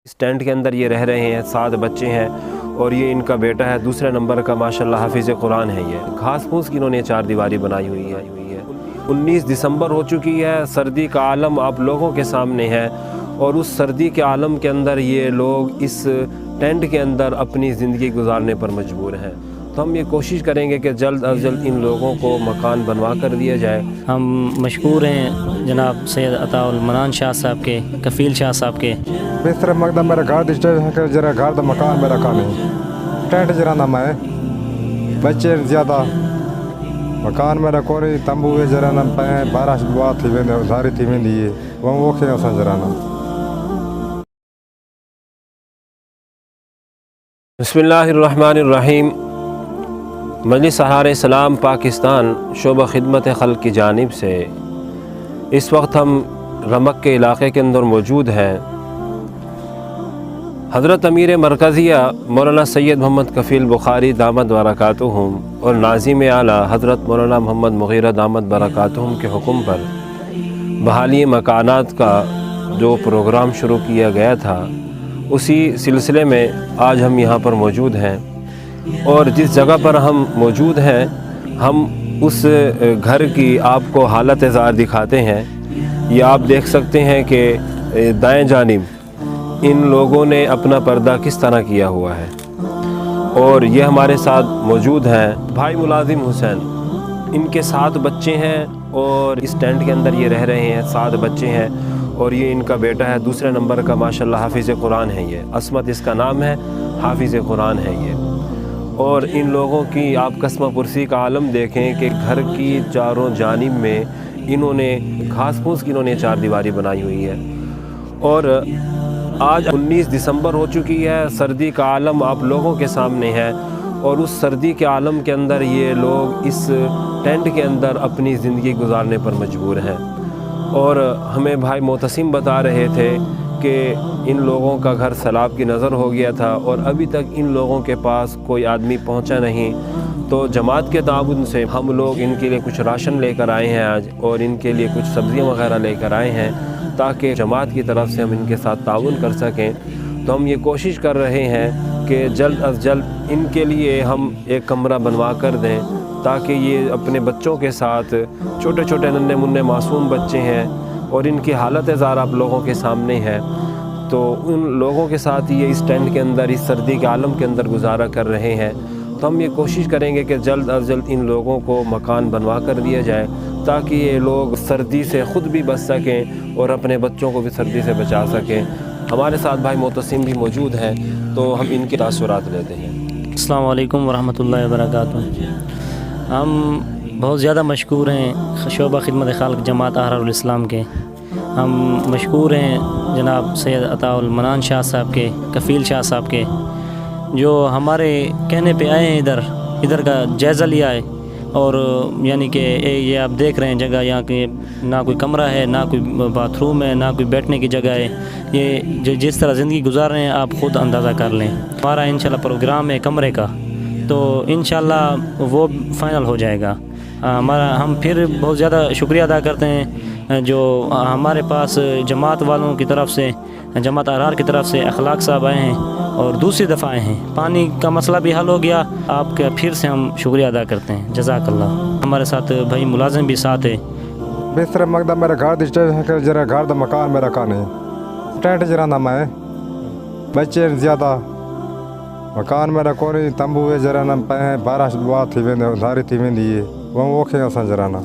इस टेंट के अंदर ये रह रहे हैं, 7 बच्चे हैं और ये इनका बेटा है, दूसरे नंबर का माशाल्लाह हाफिज़ कुरान है। ये घास फूस की इन्होंने 4 दीवारी बनाई हुई है। 19 दिसंबर हो चुकी है, सर्दी का आलम आप लोगों के सामने है और उस सर्दी के आलम के अंदर ये लोग इस टेंट के अंदर अपनी ज़िंदगी गुजारने पर मजबूर हैं। तो हम ये कोशिश करेंगे कि जल्द अज जल्द इन लोगों को मकान बनवा कर दिया जाए। हम मशकूर हैं जनाब सैयद अताउल मनान शाह साहब के, कफ़ील शाह साहब के। बिस्तर मकदम मेरा घर दिशा जरा घर दा मकान मेरा का नहीं टेंट जरा ना मैं बच्चे ज़्यादा मकान मेरा कोई तंबू जरा ना पे बारिश दुआ थी वेंदे उधारी थी वेंदी है वो खे असां जरा ना। बिस्मिल्लाहिर्रहमानिर्रहीम। मजलिस सहारे सलाम पाकिस्तान शोबा खिदमत खल्क़ की जानिब से इस वक्त हम रमक के इलाक़े के अंदर मौजूद हैं। हज़रत अमीर मरकज़िया मौलाना सैयद मोहम्मद कफ़ील बुखारी दामद बरकातुहुम और नाज़िम आला हज़रत मौलाना मोहम्मद मुग़ीरा दामद बरकातुहुम के हुक्म पर बहाली मकानात का जो प्रोग्राम शुरू किया गया था, उसी सिलसिले में आज हम यहाँ पर मौजूद हैं। और जिस जगह पर हम मौजूद हैं, हम उस घर की आपको हालत ज़ार दिखाते हैं। ये आप देख सकते हैं कि दाएं जानिब इन लोगों ने अपना पर्दा किस तरह किया हुआ है। और ये हमारे साथ मौजूद हैं भाई मुलाजिम हुसैन, इनके 7 बच्चे हैं और इस टेंट के अंदर ये रह रहे हैं। 7 बच्चे हैं और ये इनका बेटा है, दूसरे नंबर का माशाल्लाह हाफिज़ कुरान है। ये असमत इसका नाम है, हाफिज़ कुरान है ये। और इन लोगों की आप कस्मा पुरसी का आलम देखें कि घर की चारों जानिब में इन्होंने घास फूस की इन्होंने 4 दीवारी बनाई हुई है। और आज 19 दिसंबर हो चुकी है, सर्दी का आलम आप लोगों के सामने है और उस सर्दी के आलम के अंदर ये लोग इस टेंट के अंदर अपनी ज़िंदगी गुजारने पर मजबूर हैं। और हमें भाई मोतसिम बता रहे थे कि इन लोगों का घर सैलाब की नज़र हो गया था और अभी तक इन लोगों के पास कोई आदमी पहुंचा नहीं। तो जमात के ताउन से हम लोग इनके लिए कुछ राशन लेकर आए हैं आज, और इनके लिए कुछ सब्ज़ियाँ वगैरह लेकर आए हैं ताकि जमात की तरफ से हम इनके साथ ताउन कर सकें। तो हम ये कोशिश कर रहे हैं कि जल्द अज जल्द इनके लिए हम एक कमरा बनवा कर दें ताकि ये अपने बच्चों के साथ, छोटे छोटे नन्हे मुन्ने मासूम बच्चे हैं और इनकी हालत ज़ार आप लोगों के सामने है। तो उन लोगों के साथ ये इस टेंट के अंदर, इस सर्दी के आलम के अंदर गुजारा कर रहे हैं। तो हम ये कोशिश करेंगे कि जल्द अज जल्द इन लोगों को मकान बनवा कर दिया जाए ताकि ये लोग सर्दी से ख़ुद भी बच सकें और अपने बच्चों को भी सर्दी से बचा सकें। हमारे साथ भाई मोतसिम भी मौजूद हैं, तो हम इनके तासुरात लेते हैं। अस्सलाम वालेकुम वरहमतुल्लाहि वबरकातुहू। हम बहुत ज़्यादा मशकूर हैं शोबा खिदमत खल्क़ जमात अहरारुल इस्लाम के। हम मशकूर हैं जनाब सैयद अताउल मनान शाह साहब के, कफ़ील शाह साहब के, जो हमारे कहने पे आए हैं, इधर का जायज़ा लिया है। और यानी कि ये आप देख रहे हैं जगह, यहाँ के ना कोई कमरा है, ना कोई बाथरूम है, ना कोई बैठने की जगह है। ये जो जिस तरह ज़िंदगी गुजार रहे हैं आप ख़ुद अंदाज़ा कर लें। हमारा इंशाल्लाह प्रोग्राम है कमरे का, तो इंशाल्लाह वो फ़ाइनल हो जाएगा। हम फिर बहुत ज़्यादा शुक्रिया अदा करते हैं जो हमारे पास जमात वालों की तरफ से, जमात अहरार की तरफ से अखलाक साहब आए हैं और दूसरी दफ़ा आए हैं। पानी का मसला भी हल हो गया, आपका फिर से हम शुक्रिया अदा करते हैं। जज़ाकल्लाह। हमारे साथ भाई मुलाजिम भी साथ है। बिस्तर मकदम मेरा घर दिशा जरा घर दा मकान मेरा का नहीं टेंट जरा ना मैं बच्चे ज़्यादा मकान मेरा कोई तंबू जरा ना पे बारिश दुआ थी वेंदे उधारी थी वेंदी है वो खे असां जरा ना।